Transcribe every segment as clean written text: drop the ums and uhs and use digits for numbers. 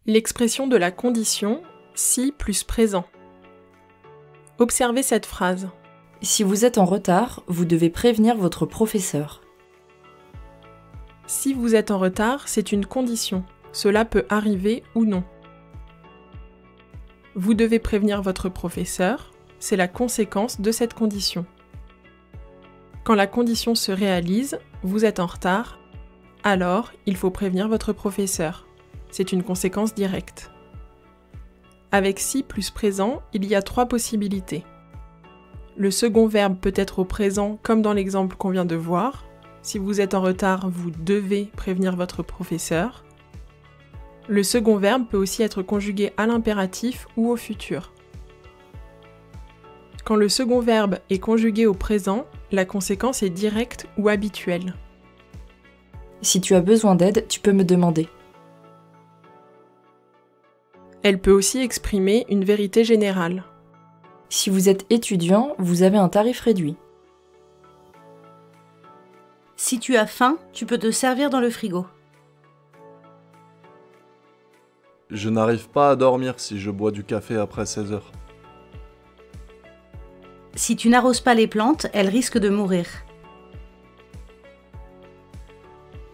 L'expression de la condition si plus présent. Observez cette phrase. Si vous êtes en retard, vous devez prévenir votre professeur. Si vous êtes en retard, c'est une condition. Cela peut arriver ou non. Vous devez prévenir votre professeur, c'est la conséquence de cette condition. Quand la condition se réalise, vous êtes en retard, alors il faut prévenir votre professeur. C'est une conséquence directe. Avec si plus présent, il y a 3 possibilités. Le second verbe peut être au présent comme dans l'exemple qu'on vient de voir. Si vous êtes en retard, vous devez prévenir votre professeur. Le second verbe peut aussi être conjugué à l'impératif ou au futur. Quand le second verbe est conjugué au présent, la conséquence est directe ou habituelle. Si tu as besoin d'aide, tu peux me demander. Elle peut aussi exprimer une vérité générale. Si vous êtes étudiant, vous avez un tarif réduit. Si tu as faim, tu peux te servir dans le frigo. Je n'arrive pas à dormir si je bois du café après 16 heures. Si tu n'arroses pas les plantes, elles risquent de mourir.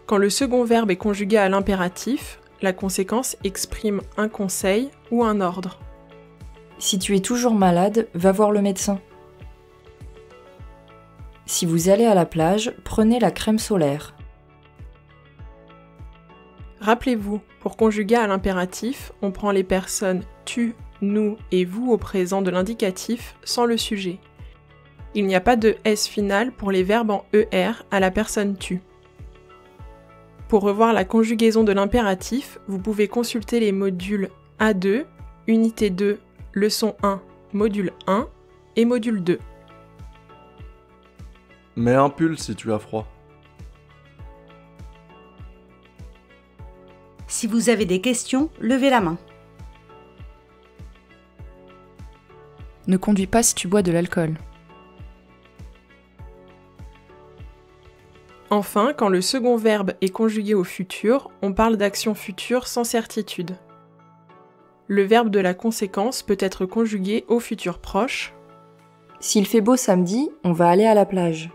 Quand le second verbe est conjugué à l'impératif, la conséquence exprime un conseil ou un ordre. Si tu es toujours malade, va voir le médecin. Si vous allez à la plage, prenez la crème solaire. Rappelez-vous, pour conjuguer à l'impératif, on prend les personnes tu, nous et vous au présent de l'indicatif sans le sujet. Il n'y a pas de S final pour les verbes en ER à la personne tu. Pour revoir la conjugaison de l'impératif, vous pouvez consulter les modules A2, Unité 2, Leçon 1, Module 1 et Module 2. Mets un pull si tu as froid. Si vous avez des questions, levez la main. Ne conduis pas si tu bois de l'alcool. Enfin, quand le second verbe est conjugué au futur, on parle d'action future sans certitude. Le verbe de la conséquence peut être conjugué au futur proche. S'il fait beau samedi, on va aller à la plage.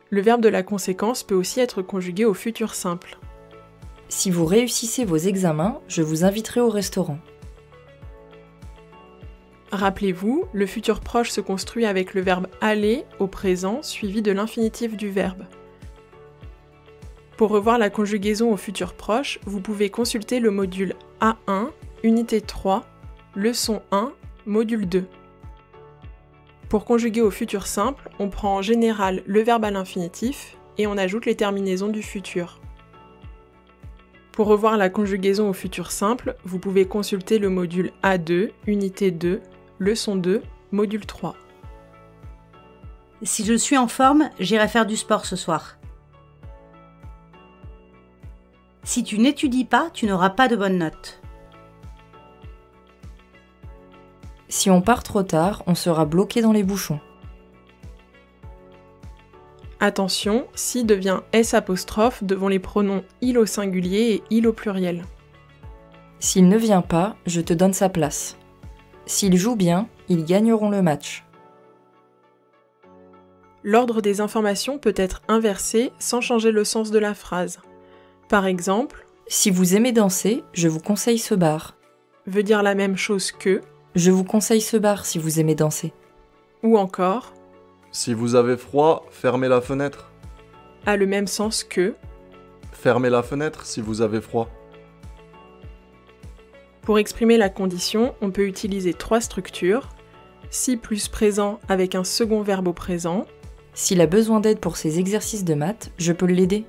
Le verbe de la conséquence peut aussi être conjugué au futur simple. Si vous réussissez vos examens, je vous inviterai au restaurant. Rappelez-vous, le futur proche se construit avec le verbe aller au présent suivi de l'infinitif du verbe. Pour revoir la conjugaison au futur proche, vous pouvez consulter le module A1, Unité 3, Leçon 1, Module 2. Pour conjuguer au futur simple, on prend en général le verbe à l'infinitif et on ajoute les terminaisons du futur. Pour revoir la conjugaison au futur simple, vous pouvez consulter le module A2, Unité 2, Leçon 2, Module 3. Si je suis en forme, j'irai faire du sport ce soir. Si tu n'étudies pas, tu n'auras pas de bonnes notes. Si on part trop tard, on sera bloqué dans les bouchons. Attention, si devient S' devant les pronoms il au singulier et il au pluriel. S'il ne vient pas, je te donne sa place. S'ils jouent bien, ils gagneront le match. L'ordre des informations peut être inversé sans changer le sens de la phrase. Par exemple, si vous aimez danser, je vous conseille ce bar. Veut dire la même chose que. Je vous conseille ce bar si vous aimez danser. Ou encore. Si vous avez froid, fermez la fenêtre. A le même sens que. Fermez la fenêtre si vous avez froid. Pour exprimer la condition, on peut utiliser 3 structures. Si plus présent avec un second verbe au présent. S'il a besoin d'aide pour ses exercices de maths, je peux l'aider.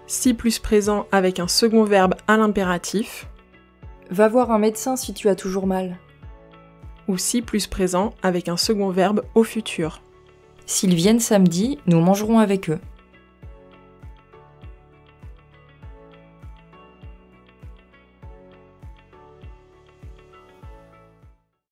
Si plus présent avec un second verbe à l'impératif. Va voir un médecin si tu as toujours mal. Ou si plus présent avec un second verbe au futur. S'ils viennent samedi, nous mangerons avec eux.